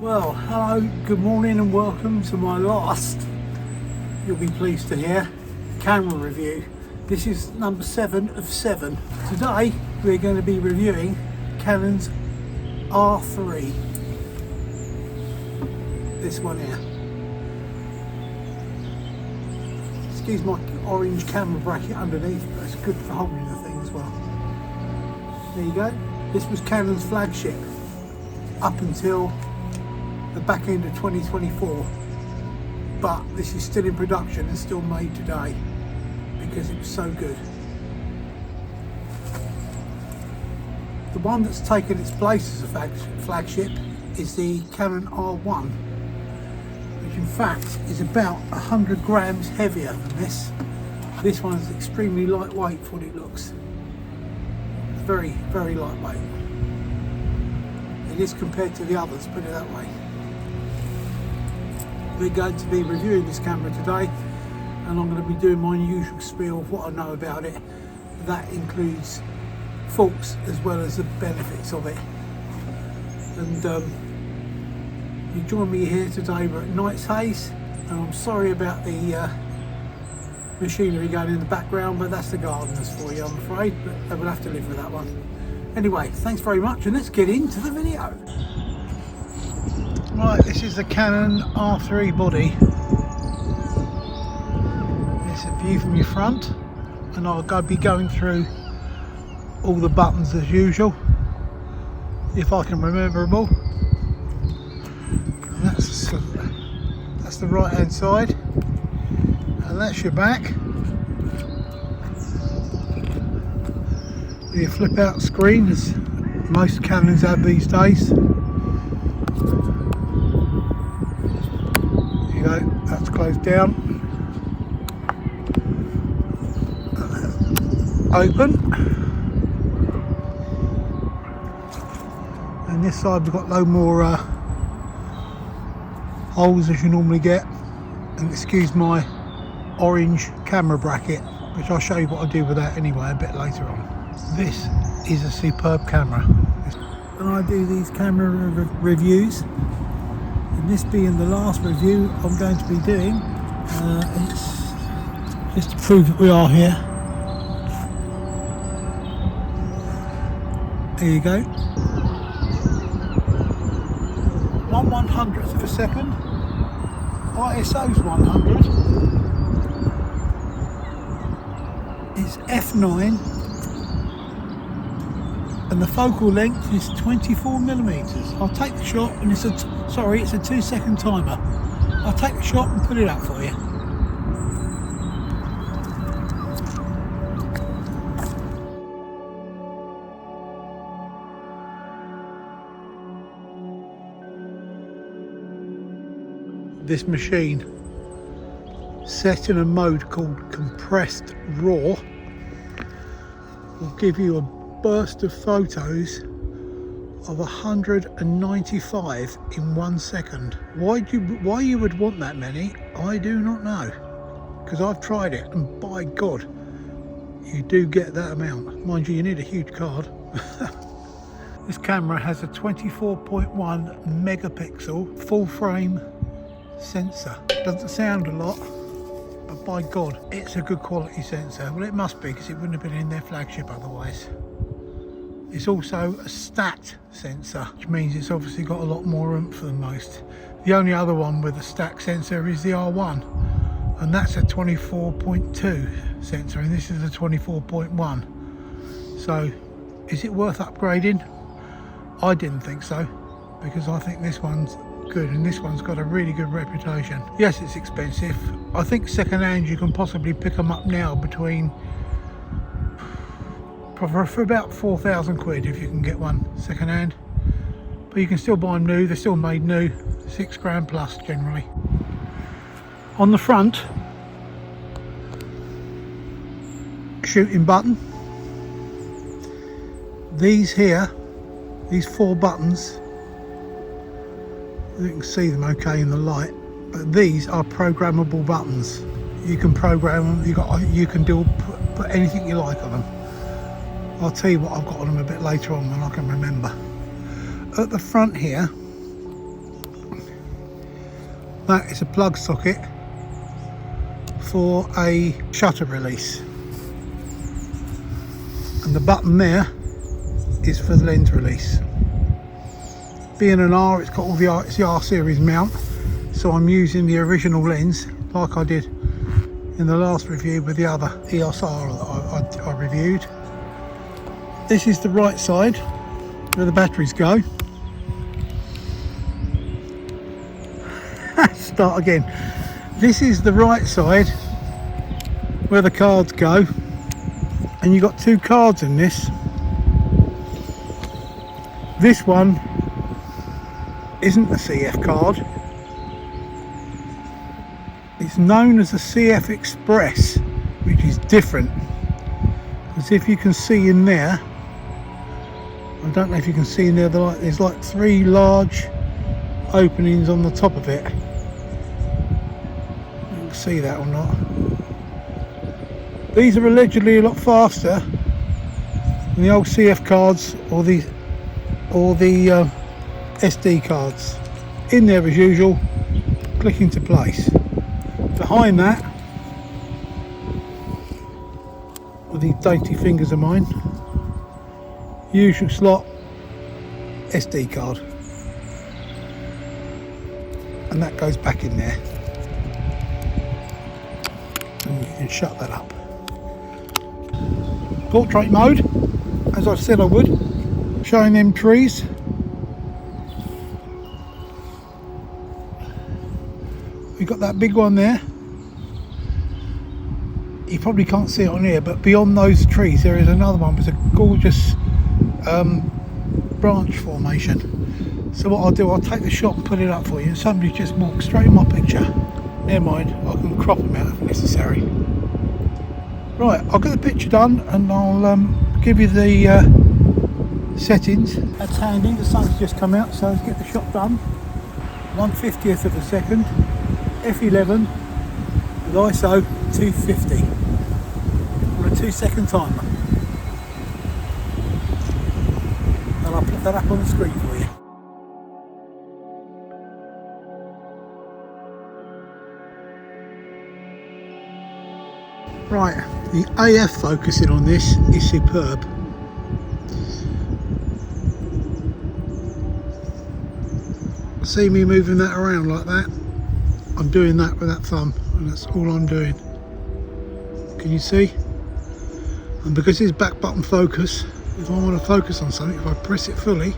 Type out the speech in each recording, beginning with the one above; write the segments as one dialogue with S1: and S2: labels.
S1: Well, hello, good morning and welcome to my last, you'll be pleased to hear, camera review. This is number 7 of 7. Today we're going to be reviewing Canon's R3. This one here. Excuse my orange camera bracket underneath, but it's good for holding the thing as well. There you go. This was Canon's flagship up until the back end of 2024, but this is still in production and still made today because it was so good. The one that's taken its place as a flagship is the Canon R1, which in fact is about 100 grams heavier than this. This one is extremely lightweight for what it looks. Very, very lightweight. It is compared to the others, put it that way. We're going to be reviewing this camera today, and I'm going to be doing my usual spiel of what I know about it. That includes faults as well as the benefits of it. And you join me here today. We're at Night's Haze, and I'm sorry about the machinery going in the background, but that's the gardeners for you, I'm afraid, but they will have to live with that one. Anyway, thanks very much, and let's get into the video. Right, this is the Canon R3 body. It's a view from your front, and I'll be going through all the buttons as usual, if I can remember them all. And that's the right hand side, and that's your back. Your flip out screen, as most Canons have these days. There you go, that's closed down. Open. And this side we've got no more holes as you normally get. And excuse my orange camera bracket, which I'll show you what I do with that anyway a bit later on. This is a superb camera. When I do these camera reviews, and this being the last review I'm going to be doing, it's just to prove that we are here. There you go. 1/100th of a second. ISO's 100. It's f9. And the focal length is 24mm. I'll take the shot, and it's a 2-second timer. I'll take the shot and put it up for you. This machine, set in a mode called compressed raw, will give you a burst of photos of 195 in 1 second. Why you would want that many, I do not know, because I've tried it, and by God, you do get that amount. Mind you, you need a huge card. This camera has a 24.1 megapixel full frame sensor. Doesn't sound a lot, but by God, it's a good quality sensor. Well, it must be, because it wouldn't have been in their flagship otherwise. It's also a stacked sensor, which means it's obviously got a lot more oomph than most. The only other one with a stacked sensor is the R1, and that's a 24.2 sensor, and this is a 24.1. So, is it worth upgrading? I didn't think so, because I think this one's good, and this one's got a really good reputation. Yes, it's expensive. I think second hand you can possibly pick them up now for about 4,000 quid if you can get one second hand, but you can still buy them new. They're still made new, 6 grand plus generally. On the front, shooting button. These here, these 4 buttons, you can see them okay in the light, but these are programmable buttons. You can program them. You can put anything you like on them. I'll tell you what I've got on them a bit later on when I can remember. At the front here, that is a plug socket for a shutter release, and the button there is for the lens release. Being an R, it's got all the it's the R series mount, so I'm using the original lens like I did in the last review with the other EOS R that I reviewed. This is the right side where the batteries go. Start again. This is the right side where the cards go, and you've got two cards in this. This one isn't a CF card. It's known as a CF Express, which is different, because if you can see in there, I don't know if you can see in there, there's like three large openings on the top of it. You can see that or not. These are allegedly a lot faster than the old CF cards or the SD cards. In there as usual, click into place. Behind that, with these dainty fingers of mine, usual slot SD card, and that goes back in there, and you can shut that up. Portrait mode, as I said I would, showing them trees. We've got that big one there. You probably can't see it on here, but beyond those trees there is another one with a gorgeous branch formation. So what I'll do, I'll take the shot and put it up for you. Somebody just walked straight in my picture. Never mind, I can crop them out if necessary. Right, I'll get the picture done and I'll give you the settings. That's handy, the sun's just come out, so let's get the shot done. 1/50th of a second, f11 with ISO 250 on a 2-second timer. And I'll put that up on the screen for you. Right, the AF focusing on this is superb. See me moving that around like that? I'm doing that with that thumb, and that's all I'm doing. Can you see? And because it's back button focus, if I want to focus on something, if I press it fully,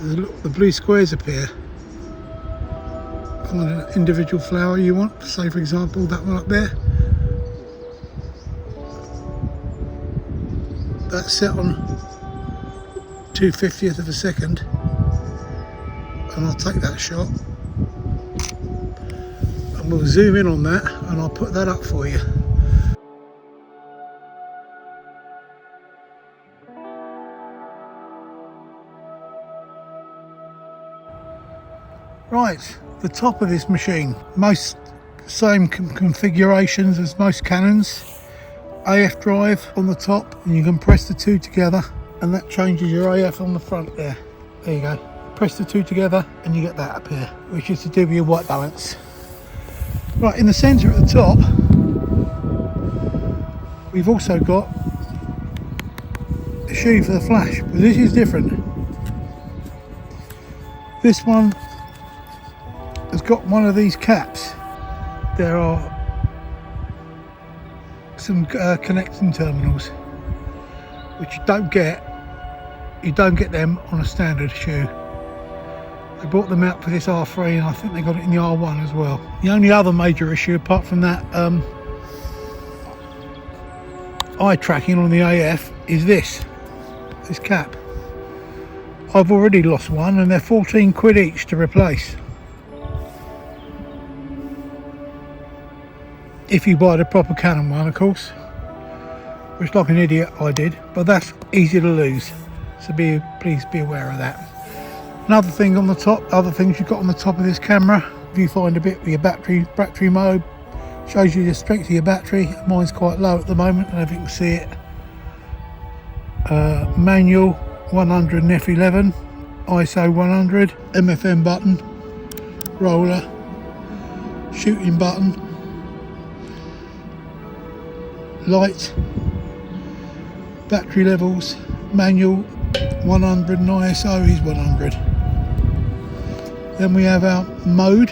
S1: the blue squares appear. Find an individual flower you want, say for example that one up there. That's set on 2/50th of a second, and I'll take that shot and we'll zoom in on that and I'll put that up for you. Right, the top of this machine, most same configurations as most Canons. AF drive on the top, and you can press the two together and that changes your AF on the front there. There you go. Press the two together and you get that up here, which is to do with your white balance. Right, in the centre at the top, we've also got a shoe for the flash, but this is different. This one has got one of these caps. There are some connecting terminals which you don't get them on a standard shoe. They brought them out for this R3, and I think they got it in the R1 as well. The only other major issue apart from that eye tracking on the AF is this cap. I've already lost one and they're 14 quid each to replace. If you buy the proper Canon one, of course, which like an idiot I did, but that's easy to lose, so please be aware of that. Another thing on the top, other things you've got on the top of this camera, viewfinder bit with your battery mode, shows you the strength of your battery. Mine's quite low at the moment, and if you can see it. Manual 100 and F11, ISO 100, MFM button, roller, shooting button, light, battery levels, manual 100 and ISO is 100. Then we have our mode.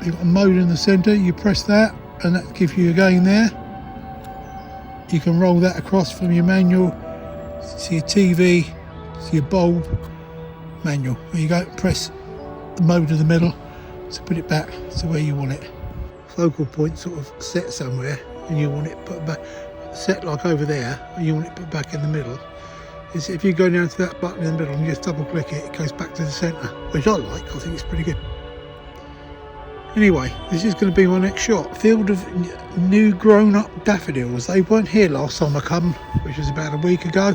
S1: You've got a mode in the centre, you press that and that gives you a gain there. You can roll that across from your manual to your TV to your bulb, manual. There you go, press the mode in the middle to put it back to where you want it. Focal point sort of set somewhere and you want it put back, set like over there, and you want it put back in the middle. Is if you go down to that button in the middle and just double click it, it goes back to the centre, which I like. I think it's pretty good. Anyway, this is going to be my next shot. Field of new grown-up daffodils. They weren't here last time I come, which was about a week ago,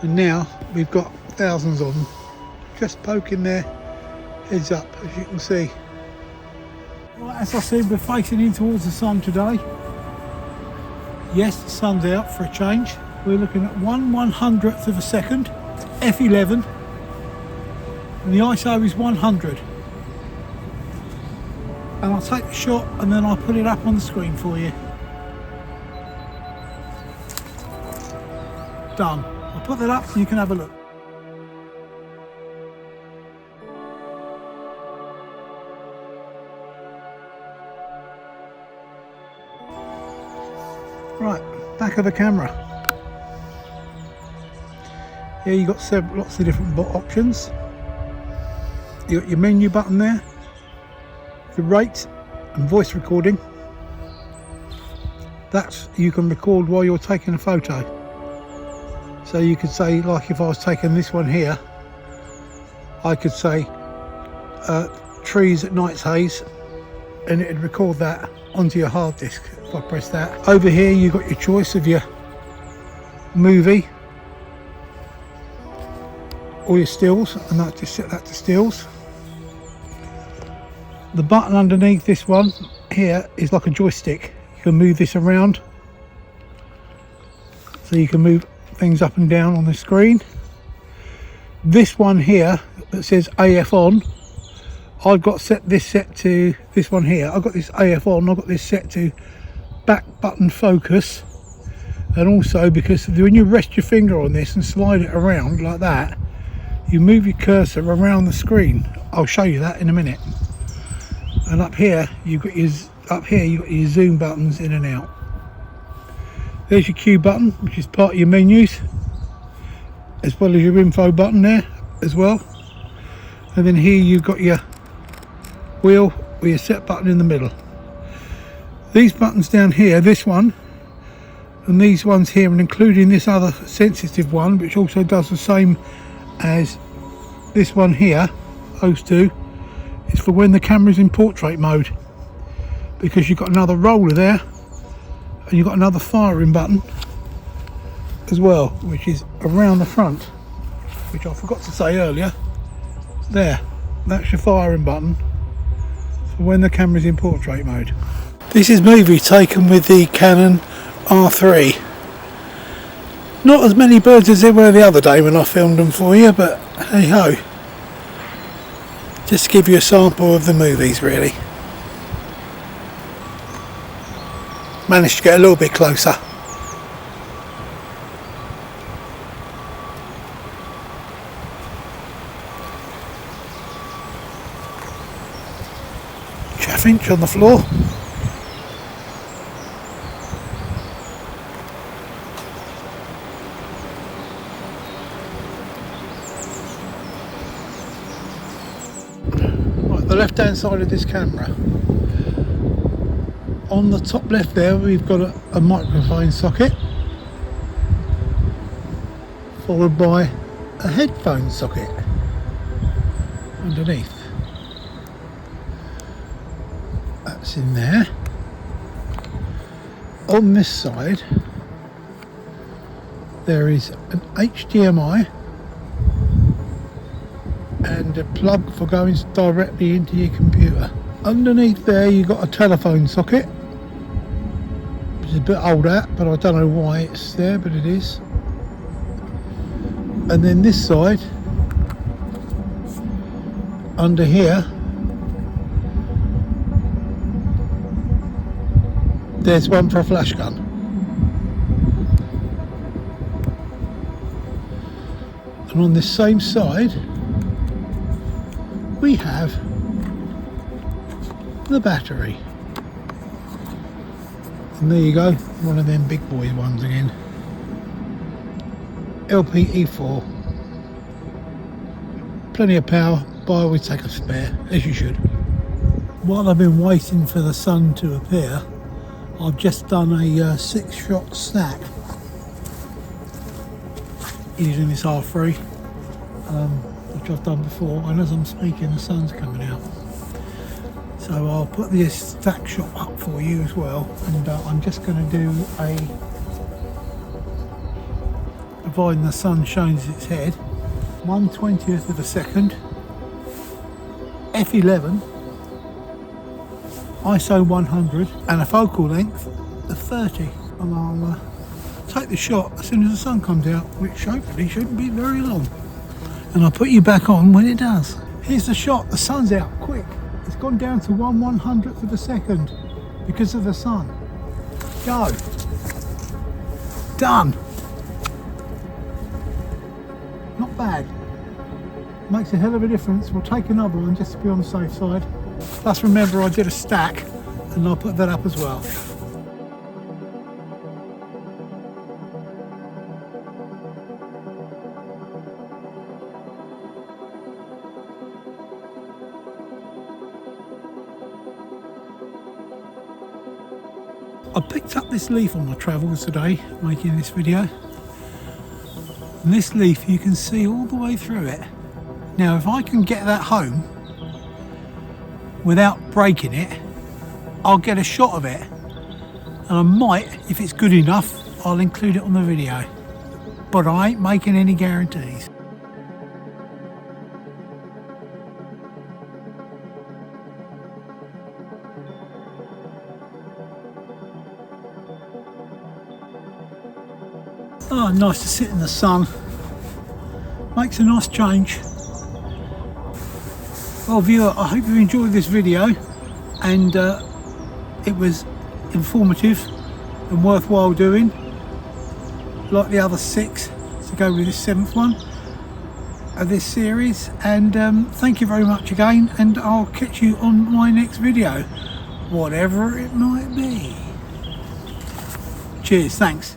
S1: and now we've got thousands of them just poking their heads up, as you can see. Right, as I said, we're facing in towards the sun today. Yes, the sun's out for a change. We're looking at 1/100th of a second, f11, and the ISO is 100. And I'll take the shot and then I'll put it up on the screen for you. Done. I'll put that up and you can have a look. Right, back of the camera. Here you've got lots of different options. You've got your menu button there, your rate and voice recording. That's, you can record while you're taking a photo. So you could say, like if I was taking this one here, I could say trees at night's haze, and it'd record that onto your hard disk if I press that. Over here you've got your choice of your movie or your stills, and I just set that to stills. The button underneath this one here is like a joystick. You can move this around, so you can move things up and down on the screen. This one here that says AF on, I've got this set to this one here. I've got this AF on, I've got this set to back button focus, and also because when you rest your finger on this and slide it around like that, you move your cursor around the screen. I'll show you that in a minute. And up here you've got your zoom buttons in and out. There's your Q button, which is part of your menus, as well as your info button there as well. And then here you've got your wheel with your set button in the middle. These buttons down here, this one and these ones here, and including this other sensitive one, which also does the same as this one here, those two, is for when the camera's in portrait mode, because you've got another roller there and you've got another firing button as well, which is around the front, which I forgot to say earlier. There, that's your firing button for when the camera's in portrait mode. This is movie taken with the Canon R3. Not as many birds as there were the other day when I filmed them for you, but hey ho. Just to give you a sample of the movies, really. Managed to get a little bit closer. Chaffinch on the floor. Right, the left hand side of this camera. On the top left there we've got a microphone socket, followed by a headphone socket underneath. That's in there. On this side there is an HDMI and a plug for going directly into your computer. Underneath there you've got a telephone socket. It's a bit old at, but I don't know why it's there, but it is. And then this side, under here, There's one for a flash gun. And on this same side we have the battery. And there you go, one of them big boy ones again. LPE4. Plenty of power, but I always take a spare, as you should. While I've been waiting for the sun to appear, I've just done a 6-shot stack using this R3, which I've done before, and as I'm speaking the sun's coming out. So I'll put this stack shot up for you as well, and I'm just going to do a, providing the sun shows its head, 1/20th of a second, f11, ISO 100 and a focal length of 30, and I'll take the shot as soon as the sun comes out, which hopefully shouldn't be very long, and I'll put you back on when it does. Here's the shot. The sun's out quick. It's gone down to 1/100th of a second because of the sun. Go. Done. Not bad. Makes a hell of a difference. We'll take another one just to be on the safe side. Plus remember I did a stack, and I'll put that up as well. I picked up this leaf on my travels today, making this video. And this leaf, you can see all the way through it. Now if I can get that home without breaking it, I'll get a shot of it. And I might, if it's good enough, I'll include it on the video. But I ain't making any guarantees. Oh, nice to sit in the sun. Makes a nice change. Well viewer, I hope you enjoyed this video, and it was informative and worthwhile doing, like the other 6 to go with this 7th one of this series. And thank you very much again, and I'll catch you on my next video, whatever it might be. Cheers, thanks.